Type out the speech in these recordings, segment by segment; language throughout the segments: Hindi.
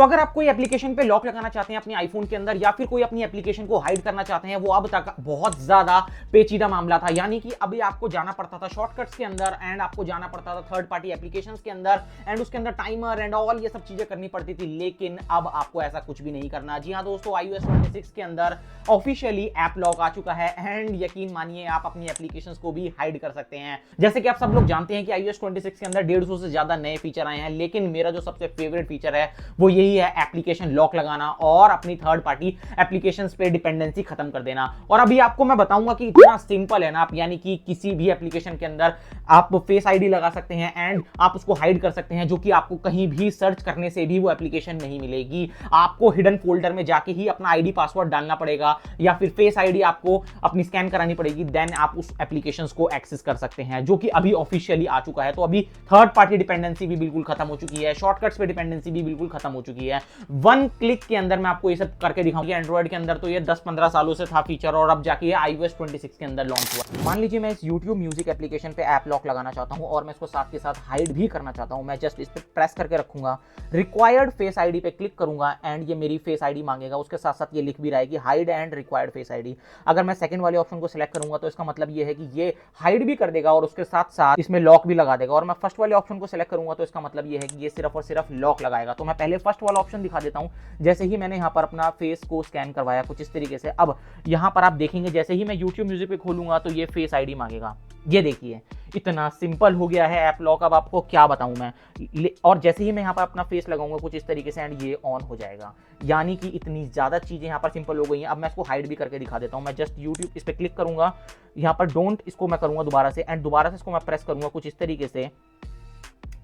तो अगर आप कोई एप्लीकेशन पे लॉक लगाना चाहते हैं अपने आईफोन के अंदर या फिर कोई अपनी एप्लीकेशन को हाइड करना चाहते हैं, वो अब तक बहुत ज्यादा पेचीदा मामला था। यानी कि अभी आपको जाना पड़ता था शॉर्टकट्स के अंदर एंड आपको जाना पड़ता था थर्ड पार्टी एप्लीकेशंस के अंदर एंड उसके अंदर टाइमर एंड ऑल ये सब चीजें करनी पड़ती थी। लेकिन अब आपको ऐसा कुछ भी नहीं करना। जी हाँ दोस्तों, iOS 26 के अंदर ऑफिशियली ऐप लॉक आ चुका है एंड यकीन मानिए आप अपनी एप्लीकेशंस को भी हाइड कर सकते हैं। जैसे कि आप सब लोग जानते हैं कि iOS 26 के अंदर 150 से ज्यादा नए फीचर आए हैं, लेकिन मेरा जो सबसे फेवरेट फीचर है वो यही है एप्लीकेशन लॉक लगाना और अपनी थर्ड पार्टी एप्लीकेशंस पे डिपेंडेंसी खत्म कर देना। और अभी आपको मैं बताऊंगा कि इतना सिंपल है ना, आप यानी कि किसी भी एप्लीकेशन के अंदर आप फेस आईडी लगा सकते हैं एंड आप उसको हाइड कर सकते हैं, जो कि आपको कहीं भी सर्च करने से भी वो एप्लीकेशन नहीं मिलेगी। आपको हिडन फोल्डर में जाके ही अपना आईडी पासवर्ड डालना पड़ेगा या फिर फेस आईडी आपको अपनी स्कैन करानी पड़ेगी, देन आप उस एप्लीकेशन को एक्सेस कर सकते हैं, जो कि अभी ऑफिशियली आ चुका है। तो अभी थर्ड पार्टी डिपेंडेंसी भी बिल्कुल खत्म हो चुकी है, शॉर्टकट्स पे डिपेंडेंसी भी बिल्कुल खत्म हो चुकी है। वन क्लिक के अंदर मैं आपको ये सब करके दिखाऊंगा। एंड्रॉइड के अंदर तो ये 10-15 सालों से था फीचर और अब जाके ये iOS 26 के अंदर लॉन्च हुआ। मान लीजिए मैं इस YouTube म्यूजिक एप्लीकेशन पे ऐप लॉक लगाना चाहता हूं और मैं इसको साथ के साथ हाइड भी करना चाहता हूं। मैं जस्ट इस पे प्रेस करके रखूंगा, रिक्वायर्ड फेस आईडी पे क्लिक करूंगा एंड ये मेरी फेस आईडी मांगेगा। उसके साथ साथ ये लिख भी रहा है कि hide and required face ID. अगर मैं सेकंड वाले ऑप्शन को सिलेक्ट करूंगा तो इसका मतलब ये है कि ये हाइड भी कर देगा और उसके साथ साथ इसमें लॉक भी लगा देगा। और मैं फर्स्ट वाले ऑप्शन को सिलेक्ट करूंगा तो इसका मतलब ये है कि ये सिर्फ और सिर्फ लॉक लगाएगा। तो मैं पहले फर्स्ट वाला ऑप्शन दिखा देता हूं। जैसे ही मैंने यहाँ पर अपना फेस को स्कैन करवाया कुछ इस तरीके से, अब यहाँ पर आप देखेंगे जैसे ही मैं YouTube म्यूजिक पे खोलूंगा तो ये फेस आईडी मांगेगा। ये देखिए इतना सिंपल हो गया है ऐप लॉक। अब आपको क्या बताऊं मैं। और जैसे ही मैं यहाँ पर अपना फेस लगाऊंगा कुछ इस तरीके से एंड ये ऑन हो जाएगा। यानी कि इतनी ज्यादा चीजें यहाँ पर सिंपल हो गई हैं। अब मैं इसको हाइड भी करके दिखा देता हूँ। मैं जस्ट YouTube इस पर क्लिक करूंगा, यहाँ पर डोंट इसको मैं करूंगा दोबारा से एंड दोबारा से इसको मैं प्रेस करूंगा कुछ इस तरीके से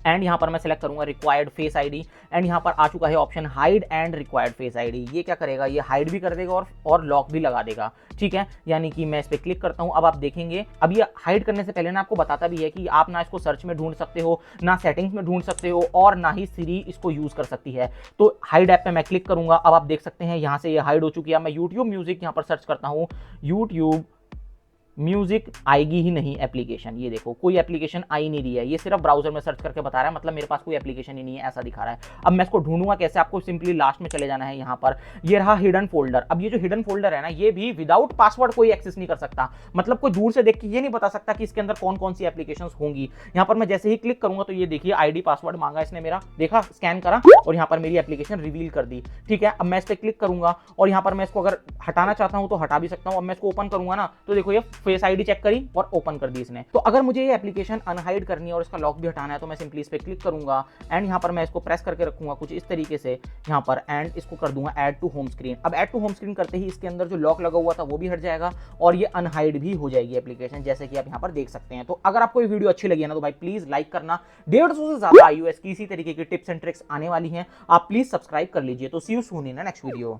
एंड यहाँ पर मैं सेलेक्ट करूंगा रिक्वायर्ड फेस आईडी एंड यहाँ पर आ चुका है option hide and required face ID. ये क्या करेगा, ये हाइड भी कर देगा और लॉक भी लगा देगा। ठीक है, यानी कि मैं इस पर क्लिक करता हूँ। अब आप देखेंगे अब ये हाइड करने से पहले ना आपको बताता भी है कि आप ना इसको सर्च में ढूंढ सकते हो, ना सेटिंग्स में ढूंढ सकते हो और ना ही सिरी इसको यूज कर सकती है। तो हाइड ऐप पे मैं क्लिक करूंगा। अब आप देख सकते हैं यहाँ से ये हाइड हो चुकी है। मैं यूट्यूब म्यूजिक यहाँ पर सर्च करता हूँ, यूट्यूब म्यूजिक आएगी ही नहीं एप्लीकेशन। ये देखो कोई एप्लीकेशन आई नहीं रही है, ये सिर्फ ब्राउजर में सर्च करके बता रहा है, मतलब मेरे पास कोई एप्लीकेशन ही नहीं है ऐसा दिखा रहा है। अब मैं इसको ढूंढूंगा कैसे, आपको सिंपली लास्ट में चले जाना है। यहाँ पर ये रहा हिडन फोल्डर। अब ये जो हिडन फोल्डर है ना, ये भी विदाउट पासवर्ड कोई एक्सेस नहीं कर सकता, मतलब कोई दूर से देख के ये नहीं बता सकता कि इसके अंदर कौन कौन सी एप्लीकेशन होंगी। यहाँ पर मैं जैसे ही क्लिक करूंगा तो ये देखिए आईडी पासवर्ड मांगा इसने मेरा, देखा स्कैन करा और यहाँ पर मेरी एप्लीकेशन रिवील कर दी। ठीक है, अब मैं इस पर क्लिक करूंगा और यहाँ पर मैं इसको अगर हटाना चाहता हूँ तो हटा भी सकता हूँ। अब मैं इसको ओपन करूंगा ना तो देखो ये फेस आईडी चेक करी और ओपन कर दी इसने। तो अगर मुझे ये एप्लीकेशन अनहाइड करनी है और इसका लॉक भी हटाना है तो मैं सिंपली इस पे क्लिक करूंगा एंड यहाँ पर मैं इसको प्रेस करके रखूंगा कुछ इस तरीके से यहाँ पर एंड इसको कर दूंगा ऐड टू होम स्क्रीन। अब ऐड टू होम स्क्रीन करते ही इसके अंदर जो लॉक लगा हुआ था वो भी हट जाएगा और ये अनहाइड भी हो जाएगी एप्लीकेशन, जैसे कि आप यहाँ पर देख सकते हैं। तो अगर आपको ये वीडियो अच्छी लगी है ना तो भाई प्लीज लाइक करना। 150 से ज्यादा iOS की इसी तरीके की टिप्स एंड ट्रिक्स आने वाली हैं, आप प्लीज सब्सक्राइब कर लीजिए। तो see you soon in next video.